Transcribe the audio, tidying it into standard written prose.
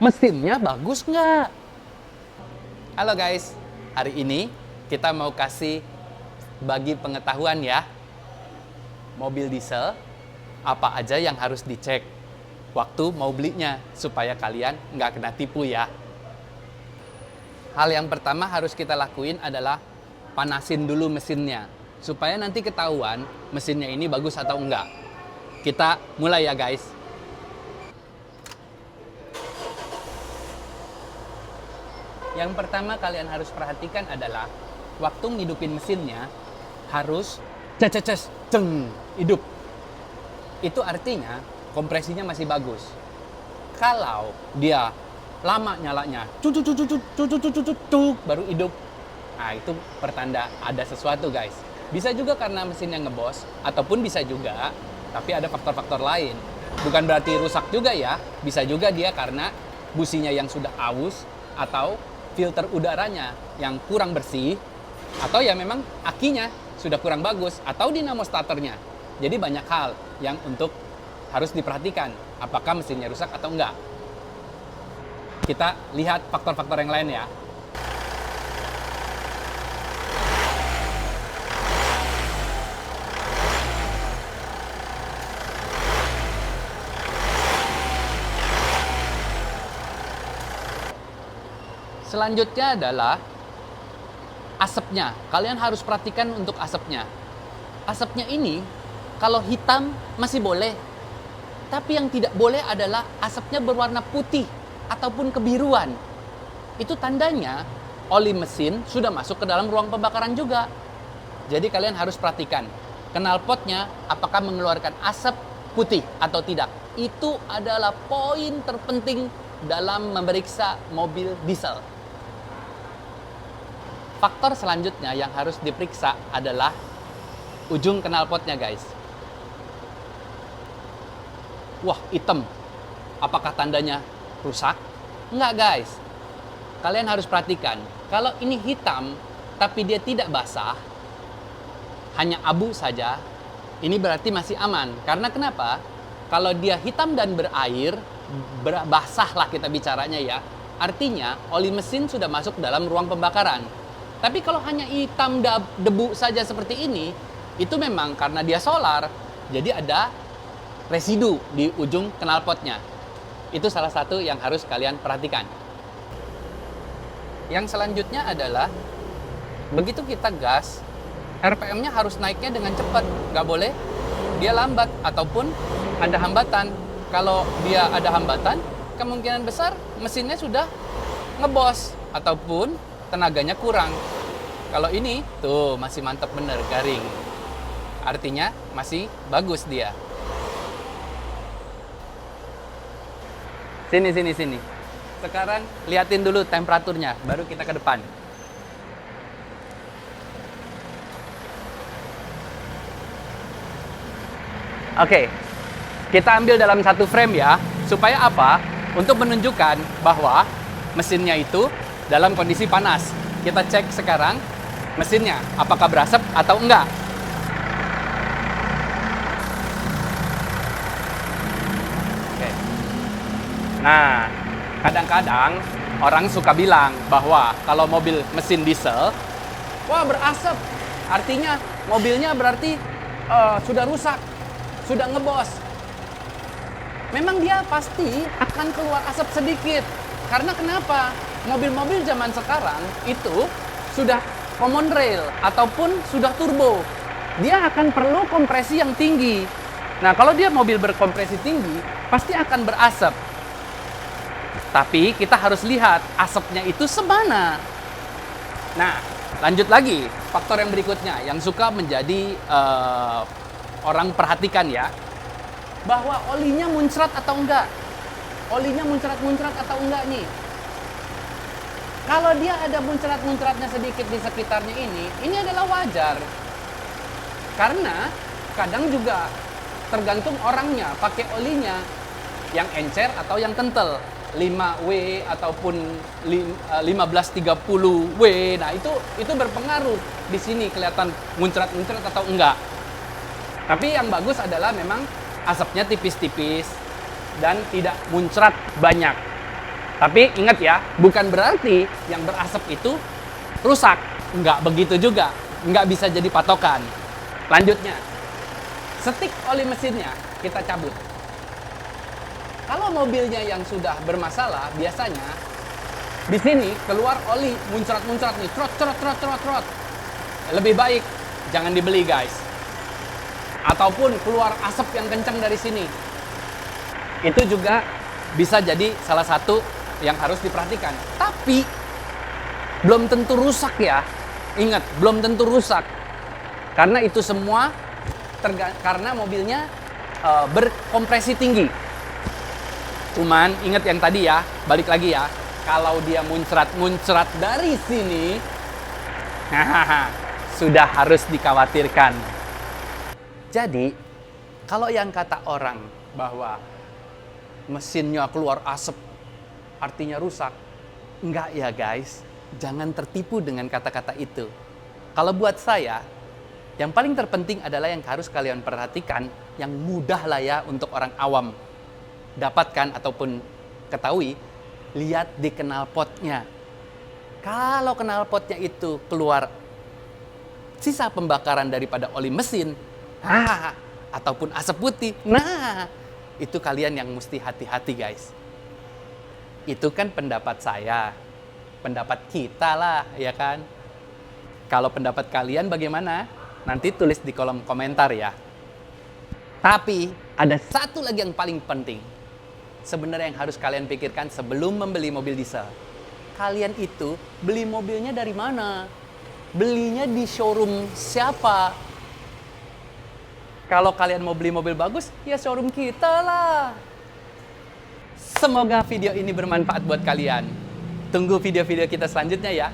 mesinnya bagus nggak? Halo guys, hari ini kita mau kasih bagi pengetahuan ya. Mobil diesel, apa aja yang harus dicek waktu mau belinya, supaya kalian nggak kena tipu ya. Hal yang pertama harus kita lakuin adalah panasin dulu mesinnya, supaya nanti ketahuan mesinnya ini bagus atau enggak. Kita mulai ya guys. Yang pertama kalian harus perhatikan adalah waktu ngidupin mesinnya harus ces ceng hidup. Itu artinya kompresinya masih bagus. Kalau dia lama nyalanya, baru hidup. Nah, itu pertanda ada sesuatu guys. Bisa juga karena mesinnya ngebos, ataupun bisa juga, tapi ada faktor-faktor lain. Bukan berarti rusak juga ya. Bisa juga dia karena businya yang sudah aus, atau filter udaranya yang kurang bersih, atau ya memang akinya sudah kurang bagus, atau dinamo starternya. Jadi banyak hal yang harus diperhatikan, apakah mesinnya rusak atau enggak. Kita lihat faktor-faktor yang lain ya. Selanjutnya adalah asapnya. Kalian harus perhatikan untuk asapnya. Asapnya ini kalau hitam masih boleh. Tapi yang tidak boleh adalah asapnya berwarna putih ataupun kebiruan. Itu tandanya oli mesin sudah masuk ke dalam ruang pembakaran juga. Jadi kalian harus perhatikan knalpotnya apakah mengeluarkan asap putih atau tidak. Itu adalah poin terpenting dalam memeriksa mobil diesel. Faktor selanjutnya yang harus diperiksa adalah ujung knalpotnya guys. Wah, hitam. Apakah tandanya rusak? Enggak guys. Kalian harus perhatikan. Kalau ini hitam, tapi dia tidak basah, hanya abu saja, ini berarti masih aman. Karena kenapa? Kalau dia hitam dan berair, basah lah kita bicaranya ya, artinya oli mesin sudah masuk dalam ruang pembakaran. Tapi kalau hanya hitam debu saja seperti ini, itu memang karena dia solar, jadi ada residu di ujung knalpotnya. Itu salah satu yang harus kalian perhatikan. Yang selanjutnya adalah begitu kita gas, RPM-nya harus naiknya dengan cepat. Nggak boleh dia lambat ataupun ada hambatan. Kalau dia ada hambatan, kemungkinan besar mesinnya sudah ngebos ataupun tenaganya kurang. Kalau ini tuh masih mantap bener, garing. Artinya masih bagus dia. Sini. Sekarang liatin dulu temperaturnya, baru kita ke depan. Oke, kita ambil dalam satu frame ya. Supaya apa? Untuk menunjukkan bahwa mesinnya itu dalam kondisi panas. Kita cek sekarang mesinnya, apakah berasap atau enggak. Oke. Nah, kadang-kadang orang suka bilang bahwa kalau mobil mesin diesel, wah berasap, artinya mobilnya berarti sudah rusak, sudah ngebos. Memang dia pasti akan keluar asap sedikit. Karena kenapa? Mobil-mobil zaman sekarang itu sudah common rail ataupun sudah turbo. Dia akan perlu kompresi yang tinggi. Nah, kalau dia mobil berkompresi tinggi, pasti akan berasap. Tapi kita harus lihat asapnya itu semana. Nah, lanjut lagi. Faktor yang berikutnya yang suka menjadi orang perhatikan ya. Bahwa olinya muncrat atau enggak. Olinya muncrat-muncrat atau enggak nih. Kalau dia ada muncrat-muncratnya sedikit di sekitarnya ini adalah wajar. Karena kadang juga tergantung orangnya, pakai olinya yang encer atau yang kental. 5W ataupun 1530W. Nah, itu berpengaruh. Di sini kelihatan muncrat-muncrat atau enggak. Tapi yang bagus adalah memang asapnya tipis-tipis dan tidak muncrat banyak. Tapi ingat ya, bukan berarti yang berasap itu rusak. Nggak begitu juga. Nggak bisa jadi patokan. Lanjutnya, setik oli mesinnya kita cabut. Kalau mobilnya yang sudah bermasalah, biasanya di sini keluar oli muncrat-muncrat nih, trot. Lebih baik jangan dibeli guys. Ataupun keluar asap yang kencang dari sini. Itu juga bisa jadi salah satu yang harus diperhatikan. Tapi belum tentu rusak ya. Ingat, belum tentu rusak. Karena itu semua karena mobilnya berkompresi tinggi. Cuman ingat yang tadi ya, balik lagi ya. Kalau dia muncrat-muncrat dari sini, sudah harus dikhawatirkan. Jadi, kalau yang kata orang bahwa mesinnya keluar asap, artinya rusak. Enggak ya guys, jangan tertipu dengan kata-kata itu. Kalau buat saya, yang paling terpenting adalah yang harus kalian perhatikan, yang mudah lah ya untuk orang awam dapatkan ataupun ketahui, lihat di knalpotnya. Kalau knalpotnya itu keluar sisa pembakaran daripada oli mesin, ataupun asap putih, itu kalian yang mesti hati-hati guys. Itu kan pendapat saya, pendapat kita lah, ya kan? Kalau pendapat kalian bagaimana? Nanti tulis di kolom komentar ya. Tapi ada satu lagi yang paling penting. Sebenarnya yang harus kalian pikirkan sebelum membeli mobil diesel. Kalian itu beli mobilnya dari mana? Belinya di showroom siapa? Kalau kalian mau beli mobil bagus, ya showroom kita lah. Semoga video ini bermanfaat buat kalian. Tunggu video-video kita selanjutnya ya.